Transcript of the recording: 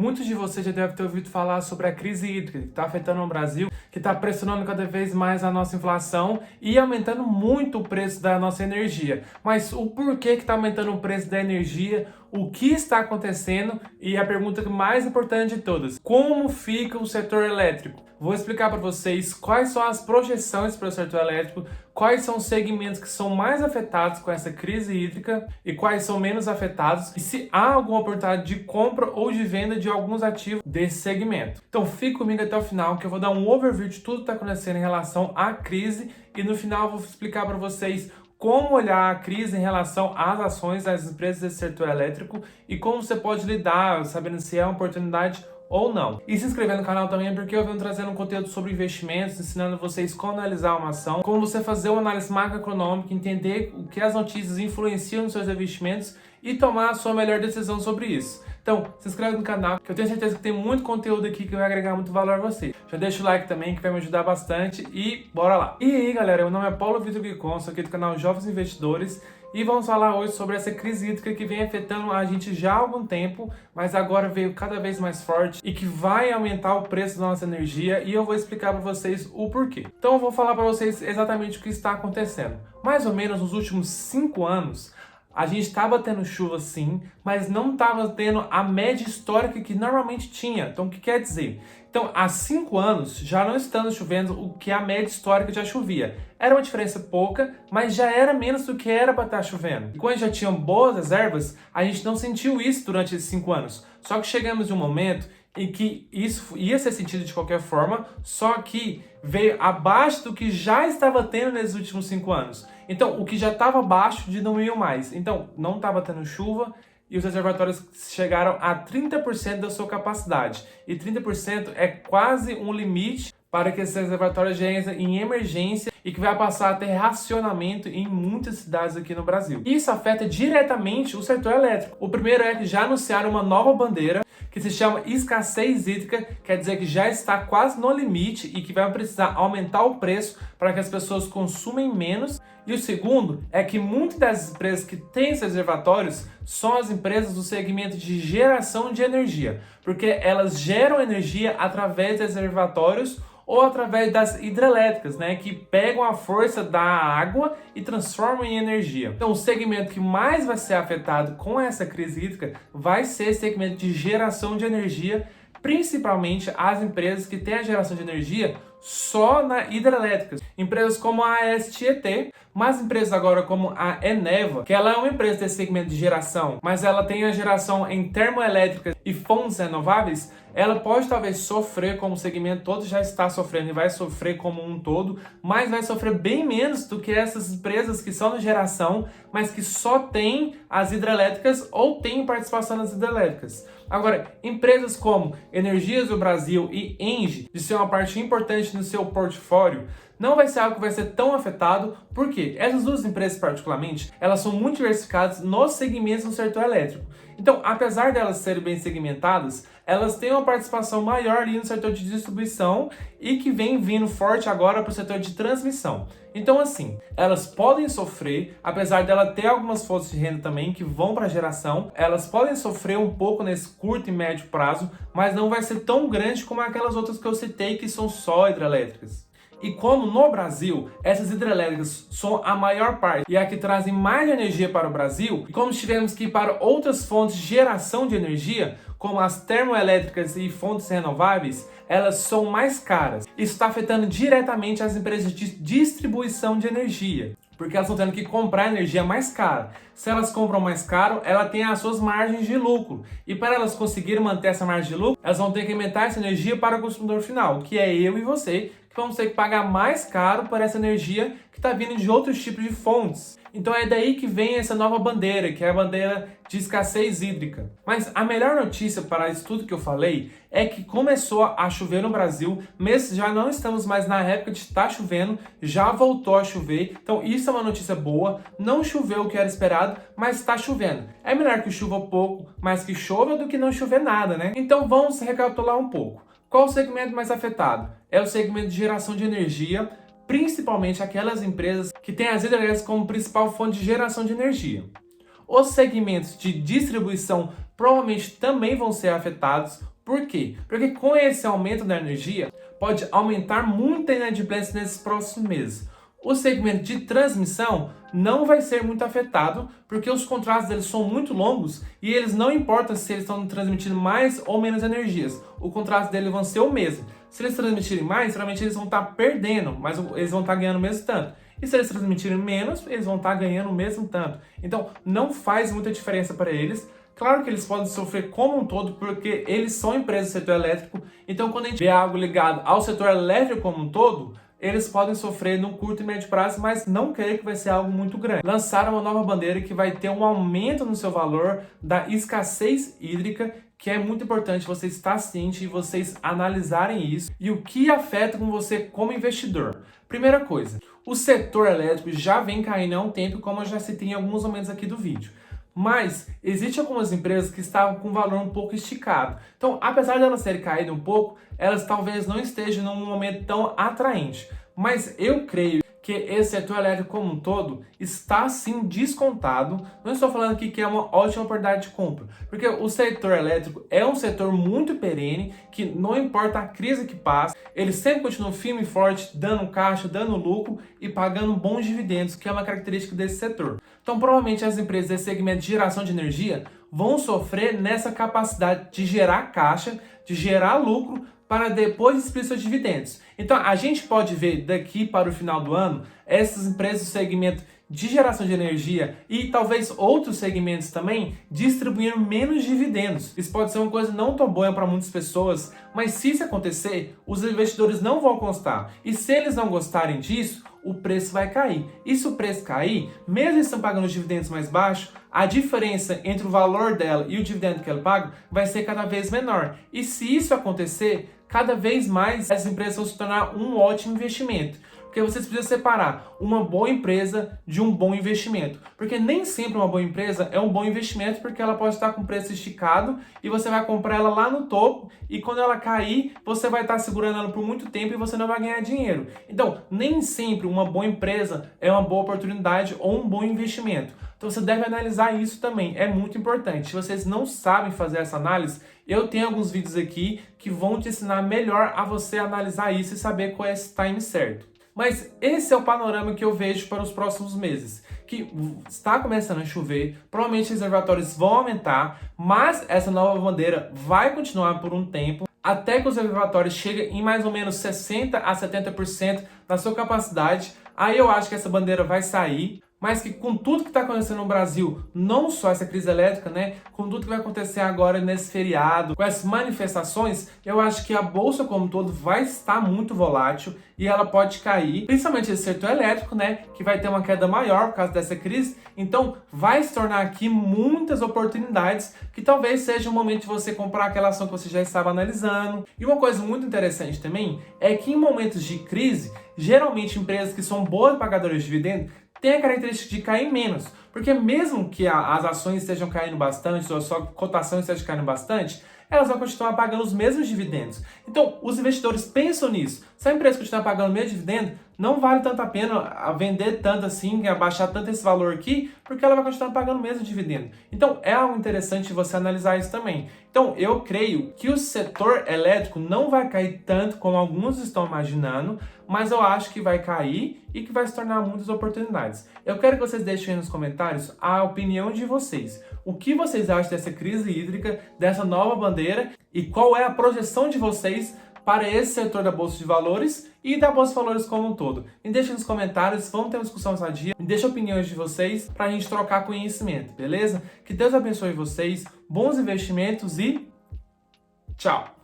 Muitos de vocês já devem ter ouvido falar sobre a crise hídrica que está afetando o Brasil, que está pressionando cada vez mais a nossa inflação e aumentando muito o preço da nossa energia. Mas o porquê que está aumentando o preço da energia? O que está acontecendo? E a pergunta mais importante de todas: como fica o setor elétrico? Vou explicar para vocês quais são as projeções para o setor elétrico, quais são os segmentos que são mais afetados com essa crise hídrica e quais são menos afetados, e se há alguma oportunidade de compra ou de venda de alguns ativos desse segmento. Então fique comigo até o final, que eu vou dar um overview de tudo que está acontecendo em relação à crise, e no final eu vou explicar para vocês como olhar a crise em relação às ações das empresas desse setor elétrico e como você pode lidar, sabendo se é uma oportunidade ou não. E se inscrever no canal também, porque eu venho trazendo um conteúdo sobre investimentos, ensinando vocês como analisar uma ação, como você fazer uma análise macroeconômica, entender o que as notícias influenciam nos seus investimentos e tomar a sua melhor decisão sobre isso. Então, se inscreve no canal, que eu tenho certeza que tem muito conteúdo aqui que vai agregar muito valor a você. Já deixa o like também, que vai me ajudar bastante, e bora lá! E aí, galera, meu nome é Paulo Vitor Guicon, sou aqui do canal Jovens Investidores, e vamos falar hoje sobre essa crise hídrica que vem afetando a gente já há algum tempo, mas agora veio cada vez mais forte e que vai aumentar o preço da nossa energia, e eu vou explicar para vocês o porquê. Então eu vou falar para vocês exatamente o que está acontecendo. Mais ou menos nos últimos 5 anos, a gente estava tendo chuva sim, mas não estava tendo a média histórica que normalmente tinha. Então o que quer dizer? Então há 5 anos já não estamos chovendo o que a média histórica já chovia. Era uma diferença pouca, mas já era menos do que era para estar chovendo. E quando já tinham boas reservas, a gente não sentiu isso durante esses 5 anos. Só que chegamos em um momento em que isso ia ser sentido de qualquer forma, só que veio abaixo do que já estava tendo nesses últimos 5 anos. Então, o que já estava baixo diminuiu mais. Então, não estava tendo chuva e os reservatórios chegaram a 30% da sua capacidade. E 30% é quase um limite para que esses reservatórios já entrem em emergência e que vai passar a ter racionamento em muitas cidades aqui no Brasil. Isso afeta diretamente o setor elétrico. O primeiro é que já anunciaram uma nova bandeira que se chama escassez hídrica, quer dizer que já está quase no limite e que vai precisar aumentar o preço para que as pessoas consumem menos. E o segundo é que muitas das empresas que têm esses reservatórios são as empresas do segmento de geração de energia, porque elas geram energia através dos reservatórios ou através das hidrelétricas, que pegam a força da água e transformam em energia. Então, o segmento que mais vai ser afetado com essa crise hídrica vai ser o segmento de geração de energia, principalmente as empresas que têm a geração de energia só na hidrelétricas. Empresas como a AES Tietê, mas empresas agora como a Eneva, que ela é uma empresa desse segmento de geração, mas ela tem a geração em termoelétricas e fontes renováveis, ela pode talvez sofrer como o segmento todo já está sofrendo e vai sofrer como um todo, mas vai sofrer bem menos do que essas empresas que são de geração, mas que só têm as hidrelétricas ou têm participação nas hidrelétricas. Agora, empresas como Energias do Brasil e Engie, de ser uma parte importante no seu portfólio, não vai ser algo que vai ser tão afetado, porque essas duas empresas particularmente, elas são muito diversificadas nos segmentos do setor elétrico. Então, apesar delas serem bem segmentadas, elas têm uma participação maior ali no setor de distribuição e que vem vindo forte agora para o setor de transmissão. Então, assim, elas podem sofrer, apesar dela ter algumas fontes de renda também que vão para a geração, elas podem sofrer um pouco nesse curto e médio prazo, mas não vai ser tão grande como aquelas outras que eu citei que são só hidrelétricas. E como no Brasil, essas hidrelétricas são a maior parte e a que trazem mais energia para o Brasil, e como tivemos que ir para outras fontes de geração de energia, como as termoelétricas e fontes renováveis, elas são mais caras. Isso está afetando diretamente as empresas de distribuição de energia, porque elas estão tendo que comprar energia mais cara. Se elas compram mais caro, ela tem as suas margens de lucro. E para elas conseguirem manter essa margem de lucro, elas vão ter que aumentar essa energia para o consumidor final, que é eu e você, que vamos ter que pagar mais caro por essa energia que está vindo de outros tipos de fontes. Então é daí que vem essa nova bandeira, que é a bandeira de escassez hídrica. Mas a melhor notícia para isso tudo que eu falei é que começou a chover no Brasil, mesmo já não estamos mais na época de estar chovendo, já voltou a chover. Então isso é uma notícia boa, não choveu o que era esperado, mas está chovendo. É melhor que chova pouco, mas que chova do que não chover nada, né? Então vamos recapitular um pouco. Qual o segmento mais afetado? É o segmento de geração de energia, principalmente aquelas empresas que têm as hidrelétricas como principal fonte de geração de energia. Os segmentos de distribuição, provavelmente também vão ser afetados. Por quê? Porque com esse aumento da energia, pode aumentar muito a inadimplência nesses próximos meses. O segmento de transmissão não vai ser muito afetado, porque os contratos deles são muito longos e eles não importam se eles estão transmitindo mais ou menos energias. O contrato deles vão ser o mesmo. Se eles transmitirem mais, geralmente eles vão estar perdendo, mas eles vão estar ganhando o mesmo tanto. E se eles transmitirem menos, eles vão estar ganhando o mesmo tanto. Então, não faz muita diferença para eles. Claro que eles podem sofrer como um todo, porque eles são empresas do setor elétrico. Então, quando a gente vê algo ligado ao setor elétrico como um todo, eles podem sofrer no curto e médio prazo, mas não creio que vai ser algo muito grande. Lançaram uma nova bandeira que vai ter um aumento no seu valor da escassez hídrica, que é muito importante você estar ciente e vocês analisarem isso e o que afeta com você como investidor. Primeira coisa, o setor elétrico já vem caindo há um tempo, como eu já citei em alguns momentos aqui do vídeo. Mas existem algumas empresas que estavam com um valor um pouco esticado. Então, apesar de elas terem caído um pouco, elas talvez não estejam num momento tão atraente. Mas eu creio que esse setor elétrico como um todo está sim descontado. Não estou falando aqui que é uma ótima oportunidade de compra, porque o setor elétrico é um setor muito perene, que não importa a crise que passa, ele sempre continua firme e forte, dando caixa, dando lucro e pagando bons dividendos, que é uma característica desse setor. Então, provavelmente as empresas desse segmento de geração de energia vão sofrer nessa capacidade de gerar caixa, de gerar lucro, para depois distribuir seus dividendos. Então, a gente pode ver daqui para o final do ano, essas empresas do segmento de geração de energia e talvez outros segmentos também distribuindo menos dividendos. Isso pode ser uma coisa não tão boa para muitas pessoas, mas se isso acontecer, os investidores não vão gostar. E se eles não gostarem disso, o preço vai cair. E se o preço cair, mesmo eles estão pagando os dividendos mais baixos, a diferença entre o valor dela e o dividendo que ela paga vai ser cada vez menor. E se isso acontecer, cada vez mais essas empresas vão se tornar um ótimo investimento. Porque vocês precisam separar uma boa empresa de um bom investimento. Porque nem sempre uma boa empresa é um bom investimento, porque ela pode estar com preço esticado e você vai comprar ela lá no topo e quando ela cair, você vai estar segurando ela por muito tempo e você não vai ganhar dinheiro. Então, nem sempre uma boa empresa é uma boa oportunidade ou um bom investimento. Então você deve analisar isso também, é muito importante. Se vocês não sabem fazer essa análise, eu tenho alguns vídeos aqui que vão te ensinar melhor a você analisar isso e saber qual é esse time certo. Mas esse é o panorama que eu vejo para os próximos meses, que está começando a chover, provavelmente os reservatórios vão aumentar, mas essa nova bandeira vai continuar por um tempo, até que os reservatórios cheguem em mais ou menos 60% a 70% da sua capacidade. Aí eu acho que essa bandeira vai sair, mas que com tudo que está acontecendo no Brasil, não só essa crise elétrica, né? Com tudo que vai acontecer agora nesse feriado, com essas manifestações, eu acho que a bolsa como um todo vai estar muito volátil e ela pode cair, principalmente esse setor elétrico, né? Que vai ter uma queda maior por causa dessa crise. Então, vai se tornar aqui muitas oportunidades que talvez seja o momento de você comprar aquela ação que você já estava analisando. E uma coisa muito interessante também é que em momentos de crise, geralmente empresas que são boas pagadoras de dividendos tem a característica de cair menos, porque mesmo que as ações estejam caindo bastante, ou a sua cotação esteja caindo bastante, elas vão continuar pagando os mesmos dividendos. Então, os investidores pensam nisso. Se a empresa continuar pagando o mesmo dividendo, não vale tanto a pena vender tanto assim, abaixar tanto esse valor aqui, porque ela vai continuar pagando o mesmo dividendo. Então, é algo interessante você analisar isso também. Então, eu creio que o setor elétrico não vai cair tanto como alguns estão imaginando, mas eu acho que vai cair e que vai se tornar muitas oportunidades. Eu quero que vocês deixem aí nos comentários a opinião de vocês. O que vocês acham dessa crise hídrica, dessa nova bandeira e qual é a projeção de vocês para esse setor da Bolsa de Valores e da Bolsa de Valores como um todo. Me deixem nos comentários, vamos ter uma discussão sadia, me deixem opiniões de vocês para a gente trocar conhecimento, beleza? Que Deus abençoe vocês, bons investimentos e tchau!